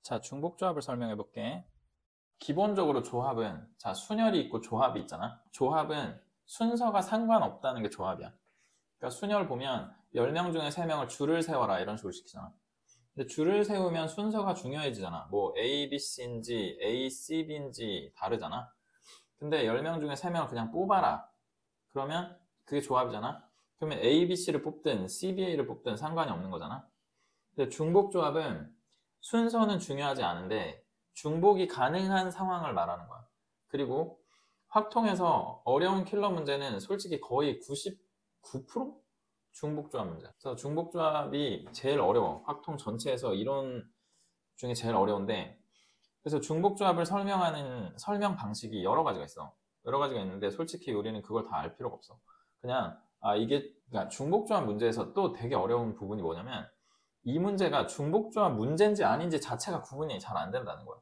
자, 중복조합을 설명해 볼게. 기본적으로 조합은, 자, 순열이 있고 조합이 있잖아. 조합은 순서가 상관없다는 게 조합이야. 그러니까 순열 보면 10명 중에 3명을 줄을 세워라 이런 식으로 시키잖아. 근데 줄을 세우면 순서가 중요해지잖아. 뭐 A, B, C인지 A, C, B인지 다르잖아. 근데 10명 중에 3명을 그냥 뽑아라. 그러면 그게 조합이잖아. 그러면 A, B, C를 뽑든 C, B, A를 뽑든 상관이 없는 거잖아. 근데 중복조합은 순서는 중요하지 않은데 중복이 가능한 상황을 말하는 거야. 그리고 확통에서 어려운 킬러 문제는 솔직히 거의 99% 중복조합 문제. 그래서 중복조합이 제일 어려워. 확통 전체에서 이론 중에 제일 어려운데, 그래서 중복조합을 설명하는 설명 방식이 여러 가지가 있어. 여러 가지가 있는데 솔직히 우리는 그걸 다 알 필요가 없어. 그냥 이게 그러니까 중복조합 문제에서 또 되게 어려운 부분이 뭐냐면, 이 문제가 중복조합 문제인지 아닌지 자체가 구분이 잘 안 된다는 거야.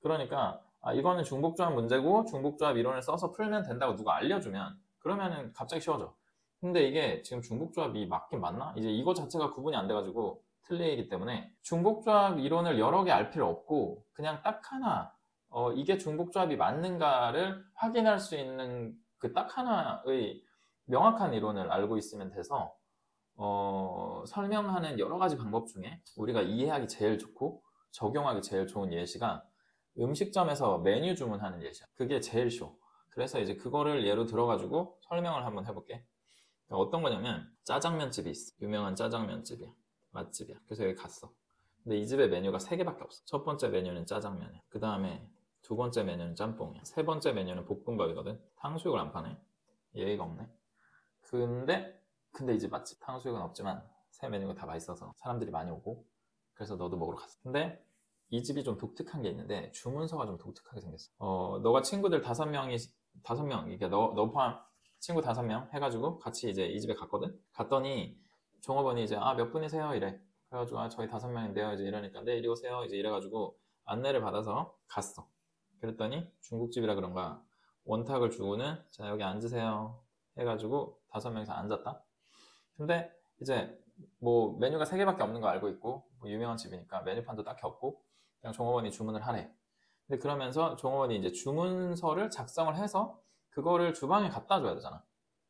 그러니까 이거는 중복조합 문제고 중복조합 이론을 써서 풀면 된다고 누가 알려주면 그러면은 갑자기 쉬워져. 근데 이게 지금 중복조합이 맞긴 맞나? 이제 이거 자체가 구분이 안 돼가지고 틀리기 때문에 중복조합 이론을 여러 개 알 필요 없고 그냥 딱 하나 이게 중복조합이 맞는가를 확인할 수 있는 그 딱 하나의 명확한 이론을 알고 있으면 돼서 설명하는 여러 가지 방법 중에 우리가 이해하기 제일 좋고 적용하기 제일 좋은 예시가 음식점에서 메뉴 주문하는 예시야. 그게 제일 쉬워. 그래서 이제 그거를 예로 들어가지고 설명을 한번 해볼게. 그러니까 어떤 거냐면 짜장면집이 있어. 유명한 짜장면집이야. 맛집이야. 그래서 여기 갔어. 근데 이 집의 메뉴가 3개밖에 없어. 첫 번째 메뉴는 짜장면이야. 그 다음에 두 번째 메뉴는 짬뽕이야. 세 번째 메뉴는 볶음밥이거든. 탕수육을 안 파네. 예의가 없네. 근데 이 집 맛집 탕수육은 없지만 새 메뉴가 다 맛있어서 사람들이 많이 오고 그래서 너도 먹으러 갔어. 근데 이 집이 좀 독특한 게 있는데 주문서가 좀 독특하게 생겼어. 너가 친구들 5명, 이게 너 포함 친구 5명 해가지고 같이 이제 이 집에 갔거든. 갔더니 종업원이 이제 몇 분이세요? 이래. 그래가지고 저희 5명인데요. 이제 이러니까 네 이리 오세요. 이제 이래가지고 안내를 받아서 갔어. 그랬더니 중국집이라 그런가 원탁을 주고는 자 여기 앉으세요 해가지고 5명이서 앉았다. 근데 이제 뭐 메뉴가 3개밖에 없는 거 알고 있고 뭐 유명한 집이니까 메뉴판도 딱히 없고 그냥 종업원이 주문을 하래. 근데 그러면서 종업원이 이제 주문서를 작성을 해서 그거를 주방에 갖다 줘야 되잖아.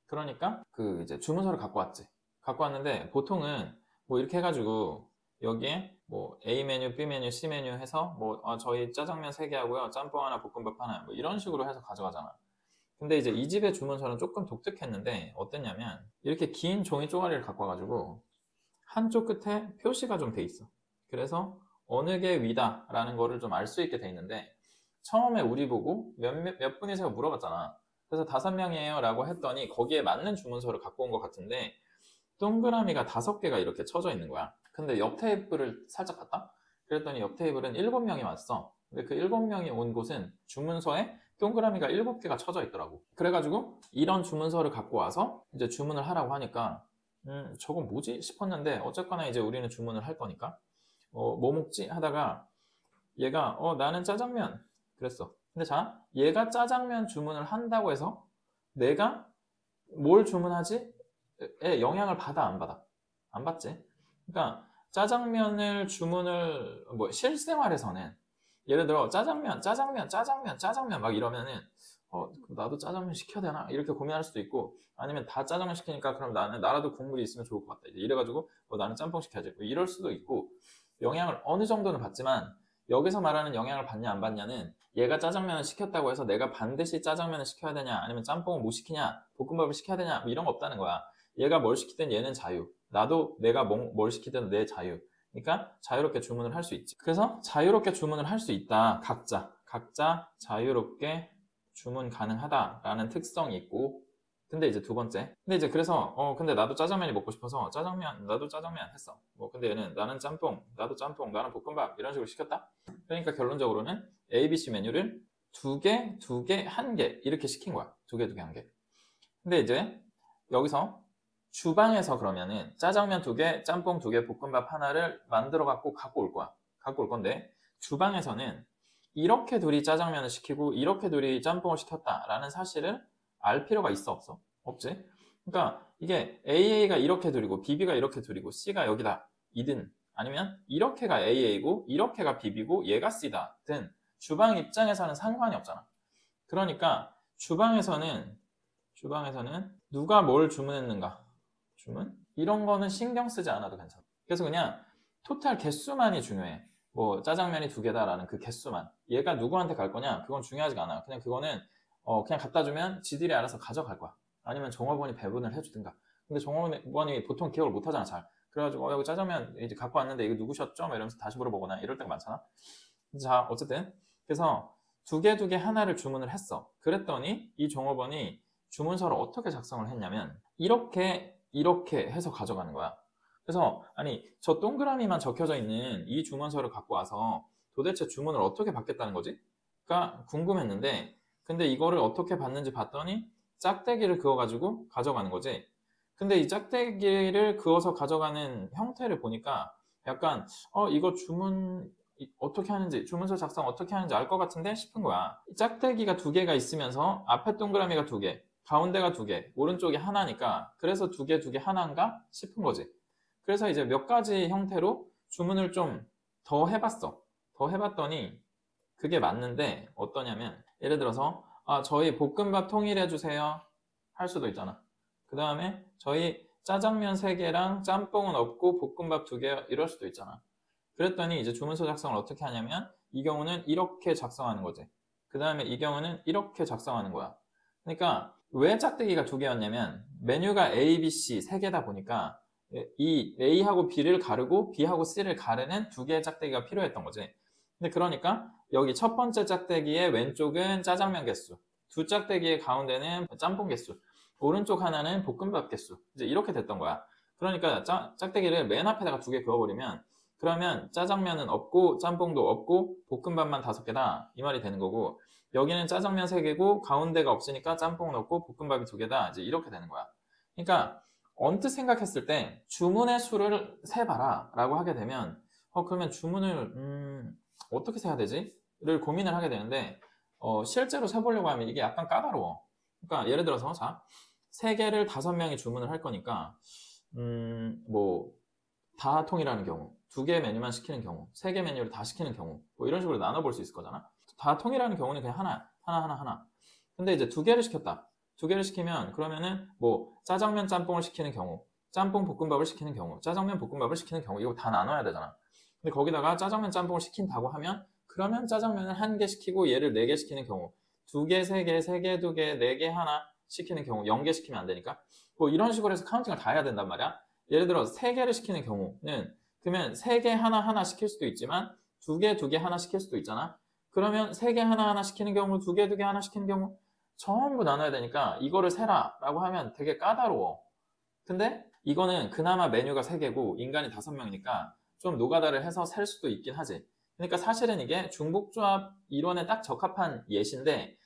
그러니까 그 이제 주문서를 갖고 왔지. 갖고 왔는데 보통은 뭐 이렇게 해가지고 여기에 뭐 A 메뉴, B 메뉴, C 메뉴 해서 뭐 저희 짜장면 3개 하고요, 짬뽕 하나, 볶음밥 하나 뭐 이런 식으로 해서 가져가잖아. 근데 이제 이 집의 주문서는 조금 독특했는데 어땠냐면 이렇게 긴 종이 쪼가리를 갖고 와가지고 한쪽 끝에 표시가 좀 돼 있어. 그래서 어느 게 위다 라는 거를 좀 알 수 있게 돼 있는데 처음에 우리 보고 몇 분이세요 물어봤잖아. 그래서 5명이에요 라고 했더니 거기에 맞는 주문서를 갖고 온 것 같은데 동그라미가 5개가 이렇게 쳐져 있는 거야. 근데 옆 테이블을 살짝 봤다? 그랬더니 옆 테이블은 7명이 왔어. 근데 그 7명이 온 곳은 주문서에 동그라미가 7개가 쳐져 있더라고. 그래가지고 이런 주문서를 갖고 와서 이제 주문을 하라고 하니까 저건 뭐지 싶었는데 어쨌거나 이제 우리는 주문을 할 거니까 뭐 먹지 하다가 얘가 나는 짜장면 그랬어. 근데 자 얘가 짜장면 주문을 한다고 해서 내가 뭘 주문하지? 에 영향을 받아 안 받아? 안 받지. 그러니까 짜장면을 주문을 뭐 실생활에서는 예를 들어 짜장면 막 이러면은 나도 짜장면 시켜야 되나 이렇게 고민할 수도 있고 아니면 다 짜장면 시키니까 그럼 나라도 국물이 있으면 좋을 것 같다 이래가지고 나는 짬뽕 시켜야지 뭐 이럴 수도 있고 영향을 어느 정도는 받지만 여기서 말하는 영향을 받냐 안 받냐는 얘가 짜장면을 시켰다고 해서 내가 반드시 짜장면을 시켜야 되냐 아니면 짬뽕을 못 시키냐 볶음밥을 시켜야 되냐 뭐 이런 거 없다는 거야. 얘가 뭘 시키든 얘는 자유. 나도 내가 뭘 시키든 내 자유. 그러니까 자유롭게 주문을 할 수 있지. 그래서 자유롭게 주문을 할 수 있다. 각자 자유롭게 주문 가능하다라는 특성이 있고 근데 이제 두 번째 근데 이제 그래서 근데 나도 짜장면이 먹고 싶어서 나도 짜장면 했어. 뭐 근데 얘는 나는 짬뽕 나도 짬뽕 나는 볶음밥 이런 식으로 시켰다. 그러니까 결론적으로는 A, B, C 메뉴를 2개, 2개, 1개 이렇게 시킨 거야. 2개, 2개, 1개. 근데 이제 여기서 주방에서 그러면은 짜장면 2개, 짬뽕 2개, 볶음밥 하나를 만들어 갖고 올 거야. 갖고 올 건데 주방에서는 이렇게 둘이 짜장면을 시키고 이렇게 둘이 짬뽕을 시켰다라는 사실을 알 필요가 있어 없어? 없지. 그러니까 이게 AA가 이렇게 둘이고 BB가 이렇게 둘이고 C가 여기다 이든 아니면 이렇게가 AA고 이렇게가 BB고 얘가 C다 든 주방 입장에서는 상관이 없잖아. 그러니까 주방에서는 누가 뭘 주문했는가, 주문? 이런 거는 신경 쓰지 않아도 괜찮아. 그래서 그냥 토탈 개수만이 중요해. 뭐 짜장면이 2개다라는 그 개수만. 얘가 누구한테 갈 거냐? 그건 중요하지가 않아. 그냥 그거는 그냥 갖다 주면 지들이 알아서 가져갈 거야. 아니면 종업원이 배분을 해주든가. 근데 종업원이 보통 기억을 못 하잖아, 잘. 그래가지고 여기 짜장면 이제 갖고 왔는데 이거 누구셨죠? 막 이러면서 다시 물어보거나 이럴 때가 많잖아. 자, 어쨌든 그래서 두 개 하나를 주문을 했어. 그랬더니 이 종업원이 주문서를 어떻게 작성을 했냐면 이렇게 해서 가져가는 거야. 그래서 아니 저 동그라미만 적혀져 있는 이 주문서를 갖고 와서 도대체 주문을 어떻게 받겠다는 거지? 가 궁금했는데 근데 이거를 어떻게 받는지 봤더니 짝대기를 그어가지고 가져가는 거지. 근데 이 짝대기를 그어서 가져가는 형태를 보니까 약간 이거 주문 어떻게 하는지, 주문서 작성 어떻게 하는지 알 것 같은데 싶은 거야. 짝대기가 2개가 있으면서 앞에 동그라미가 2개, 가운데가 2개, 오른쪽이 하나니까 그래서 2개 하나인가 싶은 거지. 그래서 이제 몇 가지 형태로 주문을 좀 더 해봤어. 더 해봤더니 그게 맞는데 어떠냐면 예를 들어서 저희 볶음밥 통일해주세요 할 수도 있잖아. 그 다음에 저희 짜장면 3개랑 짬뽕은 없고 볶음밥 2개 이럴 수도 있잖아. 그랬더니 이제 주문서 작성을 어떻게 하냐면 이 경우는 이렇게 작성하는 거지. 그 다음에 이 경우는 이렇게 작성하는 거야. 그러니까 왜 짝대기가 2개였냐면 메뉴가 A, B, C 3개다 보니까 이 A하고 B를 가르고 B하고 C를 가르는 2개의 짝대기가 필요했던 거지. 근데 그러니까 여기 첫 번째 짝대기의 왼쪽은 짜장면 개수, 두 짝대기의 가운데는 짬뽕 개수, 오른쪽 하나는 볶음밥 개수. 이제 이렇게 됐던 거야. 그러니까 짝대기를 맨 앞에다가 2개 그어버리면 그러면 짜장면은 없고 짬뽕도 없고 볶음밥만 5개다 이 말이 되는 거고 여기는 짜장면 3개고 가운데가 없으니까 짬뽕은 없고 볶음밥이 2개다 이제 이렇게 되는 거야. 그러니까 언뜻 생각했을 때 주문의 수를 세봐라 라고 하게 되면 그러면 주문을 어떻게 세야 되지? 를 고민을 하게 되는데 실제로 세보려고 하면 이게 약간 까다로워. 그러니까 예를 들어서 자 3개를 5명이 주문을 할 거니까 뭐 다 통일하는 경우 2개 메뉴만 시키는 경우 3개 메뉴를 다 시키는 경우 뭐 이런 식으로 나눠볼 수 있을 거잖아. 다 통일하는 경우는 그냥 하나. 근데 이제 2개를 시켰다. 2개를 시키면 그러면은 뭐 짜장면 짬뽕을 시키는 경우 짬뽕 볶음밥을 시키는 경우 짜장면 볶음밥을 시키는 경우 이거 다 나눠야 되잖아. 근데 거기다가 짜장면 짬뽕을 시킨다고 하면 그러면 짜장면을 1개 시키고 얘를 4개 시키는 경우 2개, 3개, 3개, 2개, 4개 하나 시키는 경우 0개 시키면 안 되니까 뭐 이런 식으로 해서 카운팅을 다 해야 된단 말이야. 예를 들어 3개를 시키는 경우는 그러면 3개 하나 시킬 수도 있지만 2개 하나 시킬 수도 있잖아. 그러면 3개 하나 시키는 경우 2개 하나 시키는 경우 전부 나눠야 되니까 이거를 세라 라고 하면 되게 까다로워. 근데 이거는 그나마 메뉴가 3개고 인간이 5명이니까 좀 노가다를 해서 셀 수도 있긴 하지. 그러니까 사실은 이게 중복조합 이론에 딱 적합한 예시인데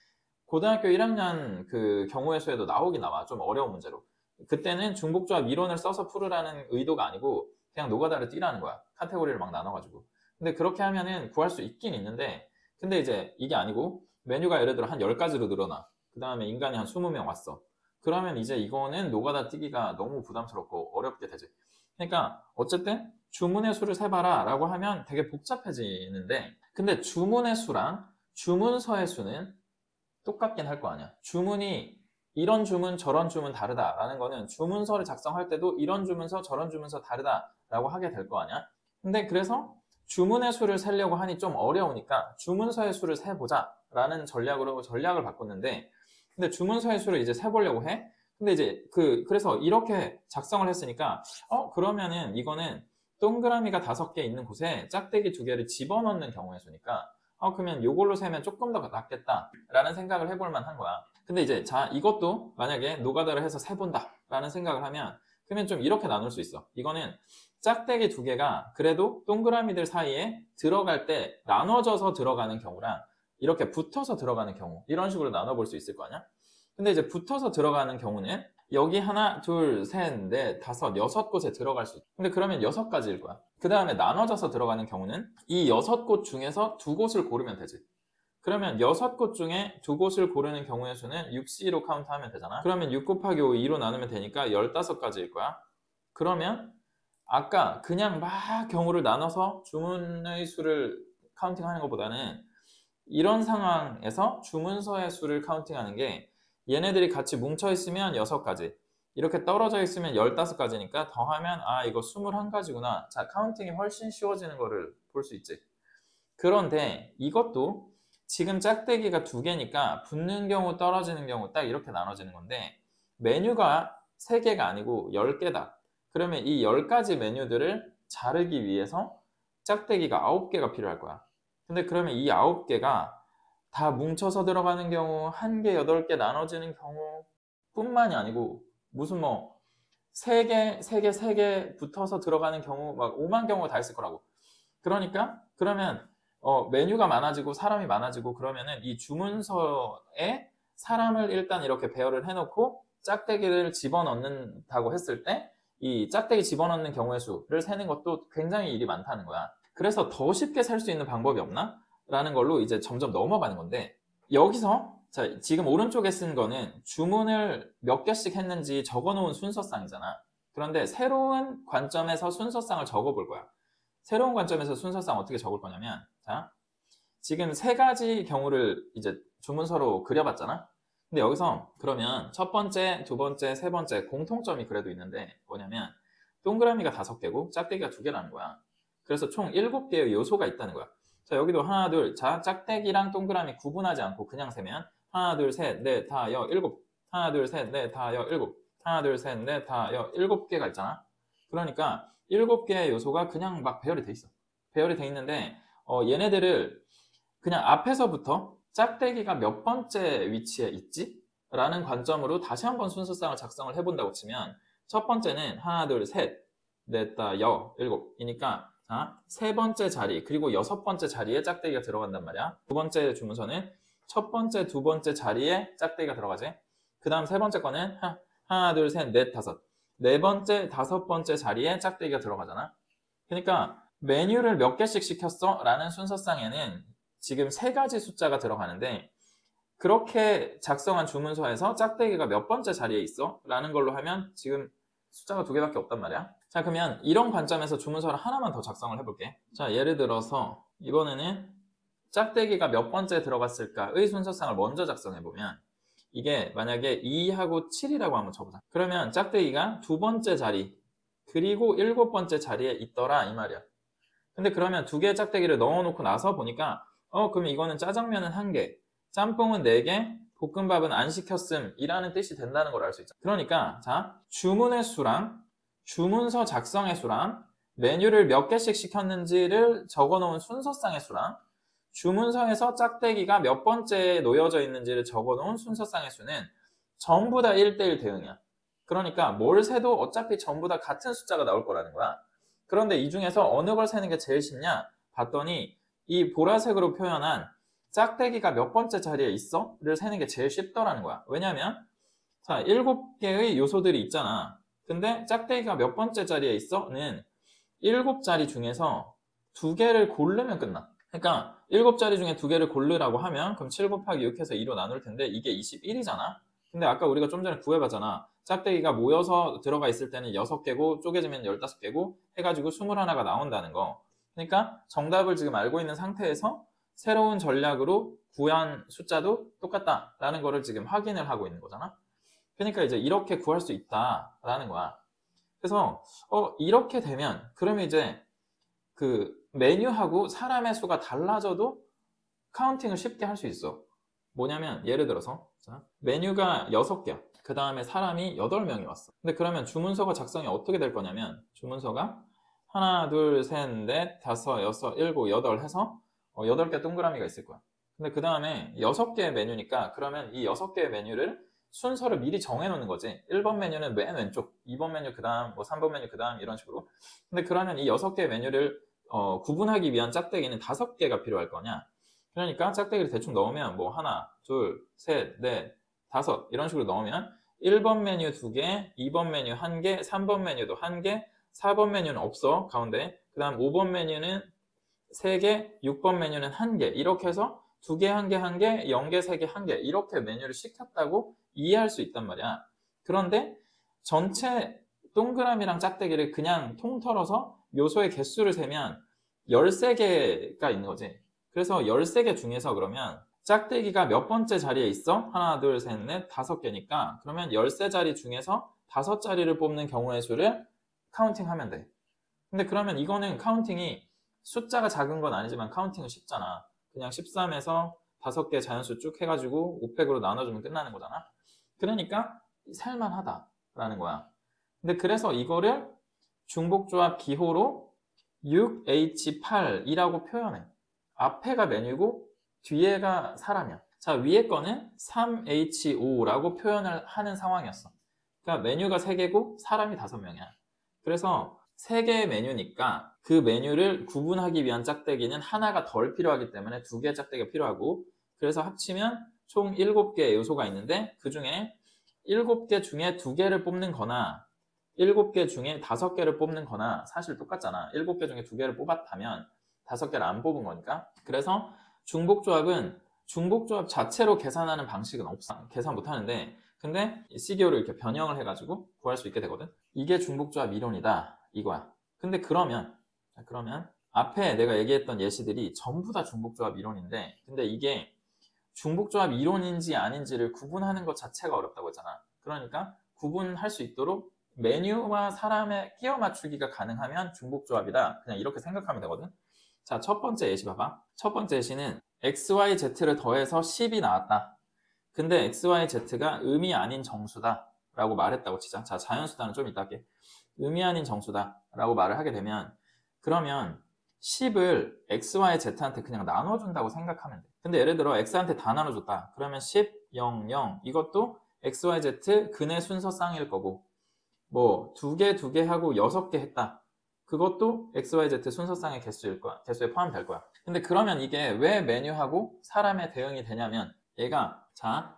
고등학교 1학년 그 경우의 수에도 나오긴 나와. 좀 어려운 문제로. 그때는 중복조합 이론을 써서 풀으라는 의도가 아니고 그냥 노가다를 띄라는 거야. 카테고리를 막 나눠가지고. 근데 그렇게 하면은 구할 수 있긴 있는데 근데 이제 이게 아니고 메뉴가 예를 들어 한 10가지로 늘어나. 그 다음에 인간이 한 20명 왔어. 그러면 이제 이거는 노가다 띄기가 너무 부담스럽고 어렵게 되지. 그러니까 어쨌든 주문의 수를 세봐라 라고 하면 되게 복잡해지는데 근데 주문의 수랑 주문서의 수는 똑같긴 할 거 아니야. 주문이 이런 주문 저런 주문 다르다라는 거는 주문서를 작성할 때도 이런 주문서 저런 주문서 다르다라고 하게 될 거 아니야. 근데 그래서 주문의 수를 세려고 하니 좀 어려우니까 주문서의 수를 세보자 라는 전략으로 전략을 바꿨는데 근데 주문서의 수를 이제 세보려고 해. 근데 이제 그래서 이렇게 작성을 했으니까 그러면은 이거는 동그라미가 5개 있는 곳에 짝대기 2개를 집어넣는 경우의 수니까 그러면 이걸로 세면 조금 더 낫겠다 라는 생각을 해볼 만한 거야. 근데 이제 자 이것도 만약에 노가다를 해서 세본다 라는 생각을 하면 그러면 좀 이렇게 나눌 수 있어. 이거는 짝대기 2개가 그래도 동그라미들 사이에 들어갈 때 나눠져서 들어가는 경우랑 이렇게 붙어서 들어가는 경우 이런 식으로 나눠볼 수 있을 거 아니야. 근데 이제 붙어서 들어가는 경우는 여기 하나, 둘, 셋, 넷, 다섯, 6곳에 들어갈 수 있어. 근데 그러면 6가지일 거야. 그 다음에 나눠져서 들어가는 경우는 이 6곳 중에서 2곳을 고르면 되지. 그러면 6곳 중에 2곳을 고르는 경우의 수는 6C로 카운트하면 되잖아. 그러면 6 곱하기 5, 2로 나누면 되니까 15가지일 거야. 그러면 아까 그냥 막 경우를 나눠서 주문의 수를 카운팅하는 것보다는 이런 상황에서 주문서의 수를 카운팅하는 게 얘네들이 같이 뭉쳐 있으면 6가지, 이렇게 떨어져 있으면 15가지니까 더하면 아 이거 21가지구나. 자, 카운팅이 훨씬 쉬워지는 거를 볼 수 있지. 그런데 이것도 지금 짝대기가 2개니까 붙는 경우 떨어지는 경우 딱 이렇게 나눠지는 건데 메뉴가 3개가 아니고 10개다. 그러면 이 10가지 메뉴들을 자르기 위해서 짝대기가 9개가 필요할 거야. 근데 그러면 이 9개가 다 뭉쳐서 들어가는 경우, 1개, 8개 나눠지는 경우 뿐만이 아니고 무슨 뭐 3개, 3개, 3개 붙어서 들어가는 경우 막 5만 경우가 다 있을 거라고. 그러니까 그러면 메뉴가 많아지고 사람이 많아지고 그러면은 이 주문서에 사람을 일단 이렇게 배열을 해놓고 짝대기를 집어넣는다고 했을 때 이 짝대기 집어넣는 경우의 수를 세는 것도 굉장히 일이 많다는 거야. 그래서 더 쉽게 셀 수 있는 방법이 없나? 라는 걸로 이제 점점 넘어가는 건데 여기서 자, 지금 오른쪽에 쓴 거는 주문을 몇 개씩 했는지 적어놓은 순서상이잖아. 그런데 새로운 관점에서 순서상을 적어볼 거야. 새로운 관점에서 순서상 어떻게 적을 거냐면 자, 지금 3가지 경우를 이제 주문서로 그려봤잖아. 근데 여기서 그러면 첫 번째, 두 번째, 세 번째 공통점이 그래도 있는데 뭐냐면 동그라미가 5개고 짝대기가 2개라는 거야. 그래서 총 7개의 요소가 있다는 거야. 자, 여기도 하나, 둘, 자, 짝대기랑 동그라미 구분하지 않고 그냥 세면 하나, 둘, 셋, 넷, 다, 여, 7. 하나, 둘, 셋, 넷, 다, 여, 7. 하나, 둘, 셋, 넷, 다, 여, 7개가 있잖아. 그러니까 7개의 요소가 그냥 막 배열이 돼 있어. 배열이 돼 있는데 얘네들을 그냥 앞에서부터 짝대기가 몇 번째 위치에 있지? 라는 관점으로 다시 한번 순서상을 작성을 해본다고 치면 첫 번째는 하나, 둘, 셋, 넷, 다, 여, 7이니까 자, 3번째 자리 그리고 6번째 자리에 짝대기가 들어간단 말이야. 두 번째 주문서는 첫 번째, 두 번째 자리에 짝대기가 들어가지. 그 다음 세 번째 거는 하나, 둘, 셋, 넷, 다섯. 4번째, 5번째 자리에 짝대기가 들어가잖아. 그러니까 메뉴를 몇 개씩 시켰어? 라는 순서상에는 지금 3가지 숫자가 들어가는데 그렇게 작성한 주문서에서 짝대기가 몇 번째 자리에 있어? 라는 걸로 하면 지금 숫자가 2개밖에 없단 말이야. 자, 그러면 이런 관점에서 주문서를 하나만 더 작성을 해볼게. 자, 예를 들어서 이번에는 짝대기가 몇 번째 들어갔을까의 순서상을 먼저 작성해보면 이게 만약에 2하고 7이라고 한번 쳐보자. 그러면 짝대기가 2번째 자리 그리고 7번째 자리에 있더라 이 말이야. 근데 그러면 2개의 짝대기를 넣어놓고 나서 보니까 그럼 이거는 짜장면은 1개, 짬뽕은 4개, 볶음밥은 안 시켰음 이라는 뜻이 된다는 걸 알 수 있죠. 그러니까 자, 주문의 수랑 주문서 작성의 수랑 메뉴를 몇 개씩 시켰는지를 적어놓은 순서상의 수랑 주문서에서 짝대기가 몇 번째에 놓여져 있는지를 적어놓은 순서상의 수는 전부 다 1대1 대응이야. 그러니까 뭘 세도 어차피 전부 다 같은 숫자가 나올 거라는 거야. 그런데 이 중에서 어느 걸 세는 게 제일 쉽냐? 봤더니 이 보라색으로 표현한 짝대기가 몇 번째 자리에 있어? 를 세는 게 제일 쉽더라는 거야. 왜냐면 자, 7개의 요소들이 있잖아. 근데 짝대기가 몇 번째 자리에 있어? 는 7자리 중에서 2개를 고르면 끝나. 그러니까 7자리 중에 2개를 고르라고 하면 그럼 7 곱하기 6 해서 2로 나눌 텐데 이게 21이잖아. 근데 아까 우리가 좀 전에 구해봤잖아. 짝대기가 모여서 들어가 있을 때는 6개고 쪼개지면 15개고 해가지고 21가 나온다는 거. 그러니까 정답을 지금 알고 있는 상태에서 새로운 전략으로 구한 숫자도 똑같다라는 거를 지금 확인을 하고 있는 거잖아. 그러니까 이제 이렇게 구할 수 있다라는 거야. 그래서 이렇게 되면 그러면 이제 그 메뉴하고 사람의 수가 달라져도 카운팅을 쉽게 할 수 있어. 뭐냐면 예를 들어서 자, 메뉴가 6개야. 그 다음에 사람이 8명이 왔어. 근데 그러면 주문서가 작성이 어떻게 될 거냐면 주문서가 하나, 둘, 셋, 넷, 다섯, 여섯, 일곱, 여덟 해서 8개 동그라미가 있을 거야. 근데 그 다음에 6개의 메뉴니까 그러면 이 6개의 메뉴를 순서를 미리 정해놓는 거지. 1번 메뉴는 맨 왼쪽, 2번 메뉴 그 다음, 뭐 3번 메뉴 그 다음 이런 식으로. 근데 그러면 이 6개의 메뉴를 구분하기 위한 짝대기는 5개가 필요할 거냐. 그러니까 짝대기를 대충 넣으면 뭐 하나, 둘, 셋, 넷, 다섯 이런 식으로 넣으면 1번 메뉴 2개, 2번 메뉴 1개, 3번 메뉴도 1개, 4번 메뉴는 없어 가운데. 그 다음 5번 메뉴는 3개, 6번 메뉴는 1개 이렇게 해서 2개, 1개, 1개, 0개, 3개, 1개 이렇게 메뉴를 시켰다고 이해할 수 있단 말이야. 그런데 전체 동그라미랑 짝대기를 그냥 통틀어서 묘소의 개수를 세면 13개가 있는 거지. 그래서 13개 중에서 그러면 짝대기가 몇 번째 자리에 있어? 하나, 둘, 셋, 넷, 5개니까 그러면 13자리 중에서 5자리를 뽑는 경우의 수를 카운팅하면 돼. 근데 그러면 이거는 카운팅이 숫자가 작은 건 아니지만 카운팅은 쉽잖아. 그냥 13에서 5개 자연수 쭉 해가지고 500으로 나눠주면 끝나는 거잖아. 그러니까 살만하다라는 거야. 근데 그래서 이거를 중복조합 기호로 6H8이라고 표현해. 앞에가 메뉴고 뒤에가 사람이야. 자, 위에 거는 3H5라고 표현을 하는 상황이었어. 그러니까 메뉴가 3개고 사람이 5명이야. 그래서 3개의 메뉴니까 그 메뉴를 구분하기 위한 짝대기는 하나가 덜 필요하기 때문에 2개의 짝대기가 필요하고, 그래서 합치면 총 7개의 요소가 있는데 그 중에 7개 중에 2개를 뽑는 거나 7개 중에 5개를 뽑는 거나 사실 똑같잖아. 7개 중에 2개를 뽑았다면 5개를 안 뽑은 거니까. 그래서 중복조합은 중복조합 자체로 계산하는 방식은 없어. 계산 못 하는데, 근데 CDO를 이렇게 변형을 해가지고 구할 수 있게 되거든. 이게 중복조합 이론이다 이거야. 근데 그러면 앞에 내가 얘기했던 예시들이 전부 다 중복조합 이론인데, 근데 이게 중복조합 이론인지 아닌지를 구분하는 것 자체가 어렵다고 했잖아. 그러니까 구분할 수 있도록 메뉴와 사람의 끼워 맞추기가 가능하면 중복조합이다. 그냥 이렇게 생각하면 되거든. 자, 첫 번째 예시 봐봐. 첫 번째 예시는 XYZ를 더해서 10이 나왔다. 근데 XYZ가 의미 아닌 정수다 라고 말했다고 치자. 자, 자연수다는 좀 이따 할게. 의미 아닌 정수다 라고 말을 하게 되면, 그러면 10을 XYZ한테 그냥 나눠준다고 생각하면 돼. 근데 예를 들어 X한테 다 나눠줬다. 그러면 10, 0, 0 이것도 XYZ 근의 순서쌍일 거고, 뭐 2개 하고 6개 했다. 그것도 XYZ 순서쌍의 개수일 거야. 개수에 포함될 거야. 근데 그러면 이게 왜 메뉴하고 사람의 대응이 되냐면, 얘가 자,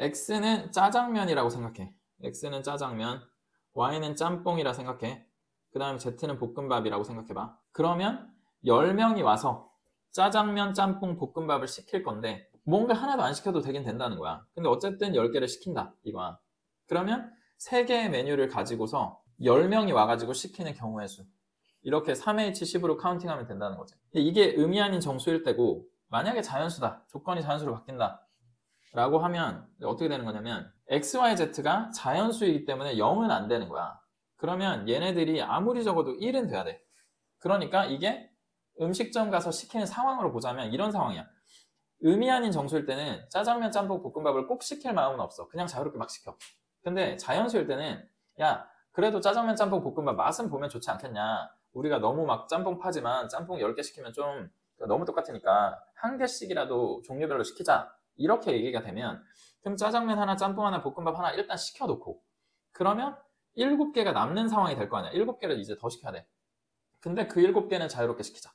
X는 짜장면이라고 생각해. X는 짜장면, Y는 짬뽕이라 생각해. 그 다음에 Z는 볶음밥이라고 생각해봐. 그러면 10명이 와서 짜장면, 짬뽕, 볶음밥을 시킬 건데 뭔가 하나도 안 시켜도 되긴 된다는 거야. 근데 어쨌든 10개를 시킨다 이거야. 그러면 3개의 메뉴를 가지고서 10명이 와가지고 시키는 경우의 수, 이렇게 3H10으로 카운팅하면 된다는 거지. 이게 의미 아닌 정수일 때고, 만약에 자연수다, 조건이 자연수로 바뀐다 라고 하면 어떻게 되는 거냐면, XYZ가 자연수이기 때문에 0은 안 되는 거야. 그러면 얘네들이 아무리 적어도 1은 돼야 돼. 그러니까 이게 음식점 가서 시키는 상황으로 보자면 이런 상황이야. 의미 아닌 정수일 때는 짜장면, 짬뽕, 볶음밥을 꼭 시킬 마음은 없어. 그냥 자유롭게 막 시켜. 근데 자연수일 때는, 야, 그래도 짜장면, 짬뽕, 볶음밥 맛은 보면 좋지 않겠냐. 우리가 너무 막 짬뽕 파지만 짬뽕 10개 시키면 좀 너무 똑같으니까 한 개씩이라도 종류별로 시키자. 이렇게 얘기가 되면, 그럼 짜장면 하나, 짬뽕 하나, 볶음밥 하나 일단 시켜놓고, 그러면 7개가 남는 상황이 될 거 아니야. 7개를 이제 더 시켜야 돼. 근데 그 7개는 자유롭게 시키자.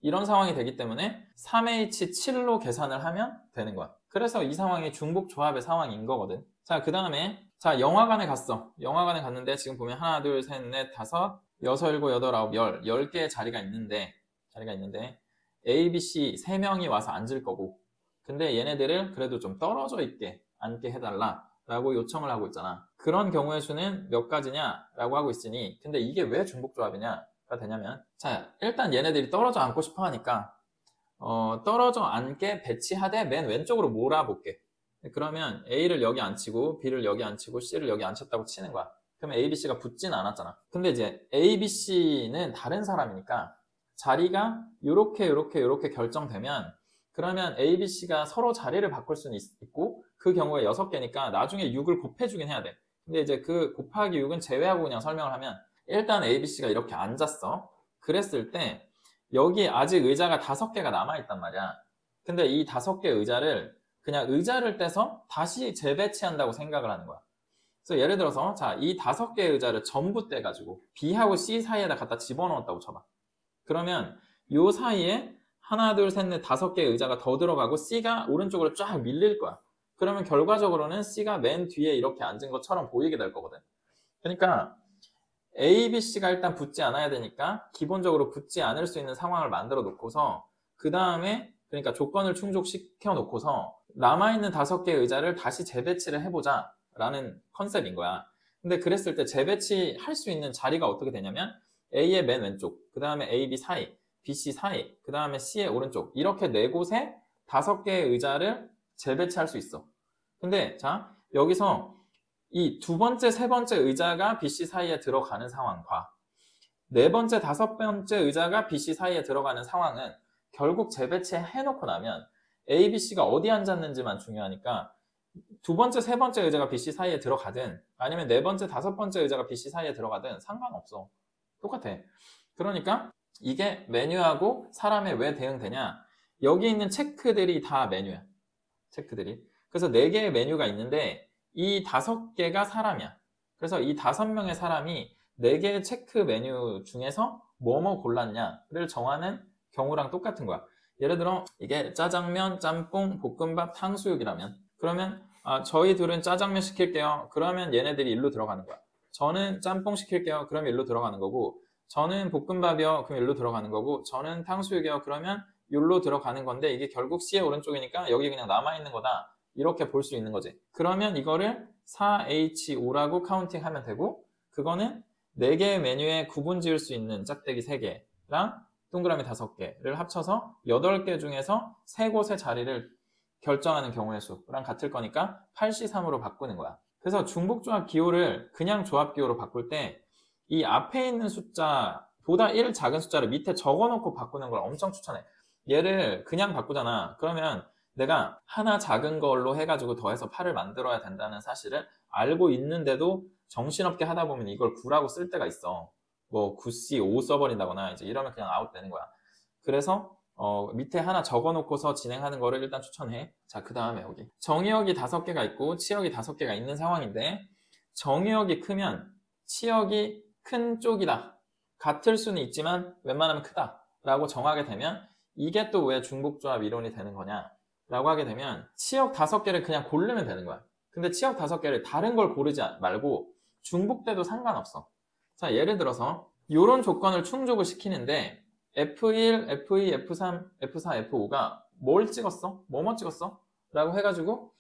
이런 상황이 되기 때문에 3H7로 계산을 하면 되는 거야. 그래서 이 상황이 중복조합의 상황인 거거든. 자, 그 다음에 자, 영화관에 갔어. 영화관에 갔는데 지금 보면 하나, 둘, 셋, 넷, 다섯, 여섯, 일곱, 여덟, 아홉, 10개의 자리가 있는데 A, B, C 3명이 와서 앉을 거고, 근데 얘네들을 그래도 좀 떨어져 있게 앉게 해달라 라고 요청을 하고 있잖아. 그런 경우의 수는 몇 가지냐 라고 하고 있으니, 근데 이게 왜 중복조합이냐가 되냐면, 자, 일단 얘네들이 떨어져 앉고 싶어 하니까 떨어져 앉게 배치하되 맨 왼쪽으로 몰아볼게. 그러면 A를 여기 앉히고 B를 여기 앉히고 C를 여기 앉혔다고 치는 거야. 그러면 A, B, C가 붙지는 않았잖아. 근데 이제 A, B, C는 다른 사람이니까 자리가 요렇게 결정되면, 그러면 A, B, C가 서로 자리를 바꿀 수는 있고, 그 경우에 6개니까 나중에 6을 곱해주긴 해야 돼. 근데 이제 그 곱하기 6은 제외하고 그냥 설명을 하면, 일단 A, B, C가 이렇게 앉았어. 그랬을 때 여기 아직 의자가 5개가 남아있단 말이야. 근데 이 5개 의자를 그냥 의자를 떼서 다시 재배치한다고 생각을 하는 거야. 그래서 예를 들어서 자, 이 5개의 의자를 전부 떼가지고 B하고 C 사이에다 갖다 집어넣었다고 쳐봐. 그러면 요 사이에 하나, 둘, 셋, 넷, 5개의 의자가 더 들어가고 C가 오른쪽으로 쫙 밀릴 거야. 그러면 결과적으로는 C가 맨 뒤에 이렇게 앉은 것처럼 보이게 될 거거든. 그러니까 A, B, C가 일단 붙지 않아야 되니까 기본적으로 붙지 않을 수 있는 상황을 만들어 놓고서, 그 다음에 그러니까 조건을 충족시켜 놓고서 남아있는 5개의 의자를 다시 재배치를 해보자 라는 컨셉인 거야. 근데 그랬을 때 재배치할 수 있는 자리가 어떻게 되냐면 A의 맨 왼쪽, 그 다음에 A, B 사이, B, C 사이, 그 다음에 C의 오른쪽 이렇게 네 곳에 5개의 의자를 재배치할 수 있어. 근데 자 여기서 이 두 번째, 세 번째 의자가 B, C 사이에 들어가는 상황과 네 번째, 다섯 번째 의자가 B, C 사이에 들어가는 상황은 결국 재배치해놓고 나면 A, B, C가 어디 앉았는지만 중요하니까 두 번째, 세 번째 의자가 B, C 사이에 들어가든 아니면 네 번째, 다섯 번째 의자가 B, C 사이에 들어가든 상관없어. 똑같아. 그러니까 이게 메뉴하고 사람에 왜 대응되냐? 여기 있는 체크들이 다 메뉴야. 체크들이. 그래서 4개의 메뉴가 있는데 이 5개가 사람이야. 그래서 이 5명의 사람이 4개의 체크 메뉴 중에서 뭐뭐 골랐냐를 정하는 경우랑 똑같은 거야. 예를 들어 이게 짜장면, 짬뽕, 볶음밥, 탕수육이라면 그러면 저희 둘은 짜장면 시킬게요. 그러면 얘네들이 일로 들어가는 거야. 저는 짬뽕 시킬게요. 그러면 일로 들어가는 거고 저는 볶음밥이요. 그럼 일로 들어가는 거고 저는 탕수육이요. 그러면 일로 들어가는 건데 이게 결국 C의 오른쪽이니까 여기 그냥 남아있는 거다. 이렇게 볼 수 있는 거지. 그러면 이거를 4H5라고 카운팅하면 되고 그거는 4개의 메뉴에 구분 지을 수 있는 짝대기 3개랑 동그라미 5개를 합쳐서 8개 중에서 3곳의 자리를 결정하는 경우의 수랑 같을 거니까 8C3으로 바꾸는 거야. 그래서 중복조합 기호를 그냥 조합 기호로 바꿀 때 이 앞에 있는 숫자보다 1 작은 숫자를 밑에 적어놓고 바꾸는 걸 엄청 추천해. 얘를 그냥 바꾸잖아. 그러면 내가 하나 작은 걸로 해가지고 더해서 8을 만들어야 된다는 사실을 알고 있는데도 정신없게 하다 보면 이걸 9라고 쓸 때가 있어. 뭐 9C 5 써버린다거나 이제 이러면 그냥 아웃되는 거야. 그래서 밑에 하나 적어놓고서 진행하는 거를 일단 추천해. 자, 그 다음에 여기 정의역이 5개가 있고 치역이 5개가 있는 상황인데 정의역이 크면 치역이 큰 쪽이다. 같을 수는 있지만 웬만하면 크다 라고 정하게 되면 이게 또 왜 중복조합 이론이 되는 거냐 라고 하게 되면 치역 5개를 그냥 고르면 되는 거야. 근데 치역 5개를 다른 걸 고르지 말고 중복돼도 상관없어. 자, 예를 들어서 이런 조건을 충족을 시키는데 F1, F2, F3, F4, F5가 뭘 찍었어? 뭐뭐 찍었어? 라고 해가지고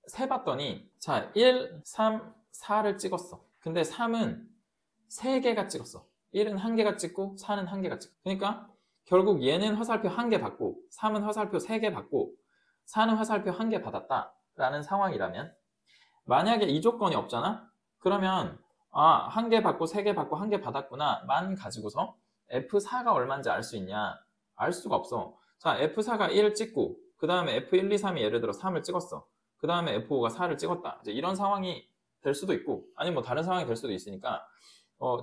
세봤더니 자 1, 3, 4를 찍었어. 근데 3은 3개가 찍었어. 1은 1개가 찍고 4는 1개가 찍고 그러니까 결국 얘는 화살표 1개 받고 3은 화살표 3개 받고 4는 화살표 1개 받았다 라는 상황이라면 만약에 이 조건이 없잖아? 그러면 1개 받고 3개 받고 1개 받았구나 만 가지고서 F4가 얼마인지 알 수 있냐? 알 수가 없어. 자, F4가 1을 찍고 그 다음에 F1, 2, 3이 예를 들어 3을 찍었어. 그 다음에 F5가 4를 찍었다. 이제 이런 상황이 될 수도 있고 아니면 뭐 다른 상황이 될 수도 있으니까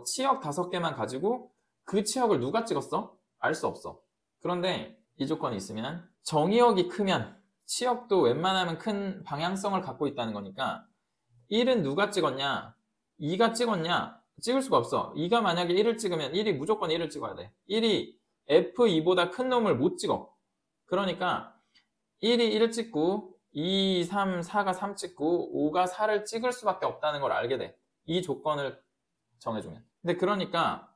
치역 5개만 가지고 그 치역을 누가 찍었어? 알 수 없어. 그런데 이 조건이 있으면 정의역이 크면 치역도 웬만하면 큰 방향성을 갖고 있다는 거니까 1은 누가 찍었냐? 2가 찍었냐? 찍을 수가 없어. 2가 만약에 1을 찍으면 1이 무조건 1을 찍어야 돼. 1이 F2보다 큰 놈을 못 찍어. 그러니까 1이 1을 찍고 2, 3, 4가 3 찍고 5가 4를 찍을 수밖에 없다는 걸 알게 돼. 이 조건을 정해주면. 근데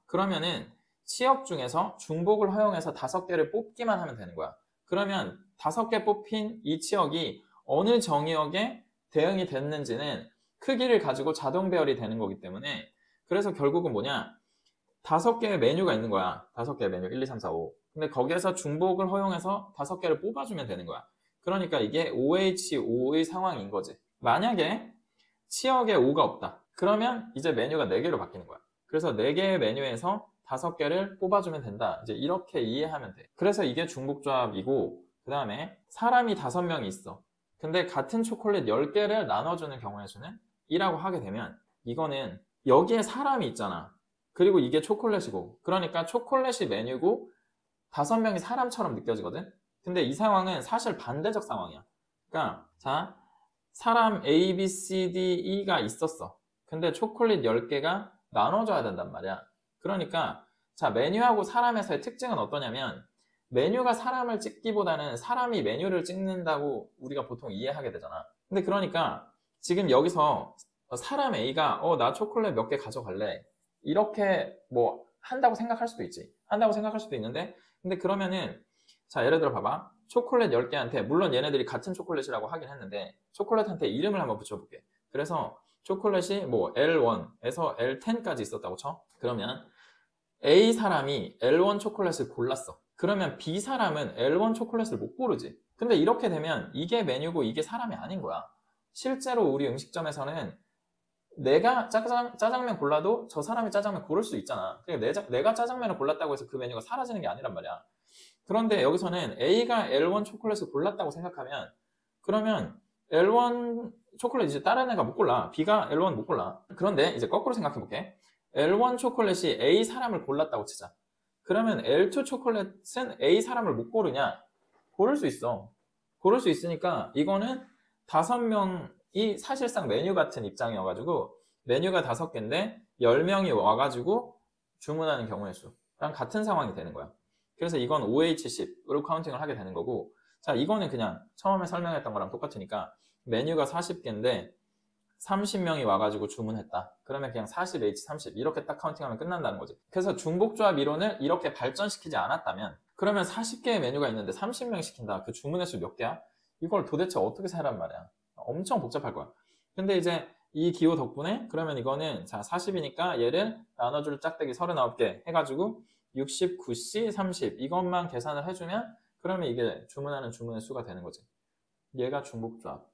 그러면은 치역 중에서 중복을 허용해서 5개를 뽑기만 하면 되는 거야. 그러면 5개 뽑힌 이 치역이 어느 정의역에 대응이 됐는지는 크기를 가지고 자동 배열이 되는 거기 때문에 그래서 결국은 뭐냐 5개의 메뉴가 있는 거야. 5개의 메뉴 1, 2, 3, 4, 5 근데 거기에서 중복을 허용해서 5개를 뽑아주면 되는 거야. 그러니까 이게 OH5의 상황인 거지. 만약에 치역에 5가 없다. 그러면 이제 메뉴가 4개로 바뀌는 거야. 그래서 4개의 메뉴에서 5개를 뽑아주면 된다. 이제 이렇게 이해하면 돼. 그래서 이게 중복조합이고 그 다음에 사람이 5명이 있어. 근데 같은 초콜릿 10개를 나눠주는 경우의 수는 2라고 하게 되면 이거는 여기에 사람이 있잖아. 그리고 이게 초콜릿이고 그러니까 초콜릿이 메뉴고 5명이 사람처럼 느껴지거든. 근데 이 상황은 사실 반대적 상황이야. 그러니까 자 사람 A, B, C, D, E가 있었어. 근데 초콜릿 10개가 나눠줘야 된단 말이야. 그러니까 자 메뉴하고 사람에서의 특징은 어떠냐면 메뉴가 사람을 찍기보다는 사람이 메뉴를 찍는다고 우리가 보통 이해하게 되잖아. 근데 그러니까 지금 여기서 사람 A가 나 초콜릿 몇 개 가져갈래 이렇게 뭐 한다고 생각할 수도 있지. 한다고 생각할 수도 있는데 근데 그러면은 자 예를 들어 봐봐. 초콜릿 10개한테 물론 얘네들이 같은 초콜릿이라고 하긴 했는데 초콜릿한테 이름을 한번 붙여볼게. 그래서 초콜릿이 뭐 L1에서 L10까지 있었다고 쳐. 그러면 A 사람이 L1 초콜릿을 골랐어. 그러면 B 사람은 L1 초콜릿을 못 고르지. 근데 이렇게 되면 이게 메뉴고 이게 사람이 아닌 거야. 실제로 우리 음식점에서는 내가 짜장면 골라도 저 사람이 짜장면 고를 수 있잖아. 그러니까 내가 짜장면을 골랐다고 해서 그 메뉴가 사라지는 게 아니란 말이야. 그런데 여기서는 A가 L1 초콜릿을 골랐다고 생각하면 그러면 L1 초콜릿 이제 다른 애가 못 골라. B가 L1 못 골라. 그런데 이제 거꾸로 생각해 볼게. L1 초콜릿이 A 사람을 골랐다고 치자. 그러면 L2 초콜릿은 A 사람을 못 고르냐? 고를 수 있어. 고를 수 있으니까 이거는 5명이 사실상 메뉴 같은 입장이어가지고 메뉴가 5개인데 10명이 와가지고 주문하는 경우의 수랑 같은 상황이 되는 거야. 그래서 이건 OH10으로 카운팅을 하게 되는 거고, 자, 이거는 그냥 처음에 설명했던 거랑 똑같으니까 메뉴가 40개인데 30명이 와가지고 주문했다. 그러면 그냥 40H30 이렇게 딱 카운팅하면 끝난다는 거지. 그래서 중복조합 이론을 이렇게 발전시키지 않았다면 그러면 40개의 메뉴가 있는데 30명 시킨다. 그 주문의 수 몇 개야? 이걸 도대체 어떻게 세란 말이야. 엄청 복잡할 거야. 근데 이제 이 기호 덕분에 그러면 이거는 자 40이니까 얘를 나눠줄 짝대기 39개 해가지고 69C 30 이것만 계산을 해주면 그러면 이게 주문하는 주문의 수가 되는 거지. 얘가 중복조합.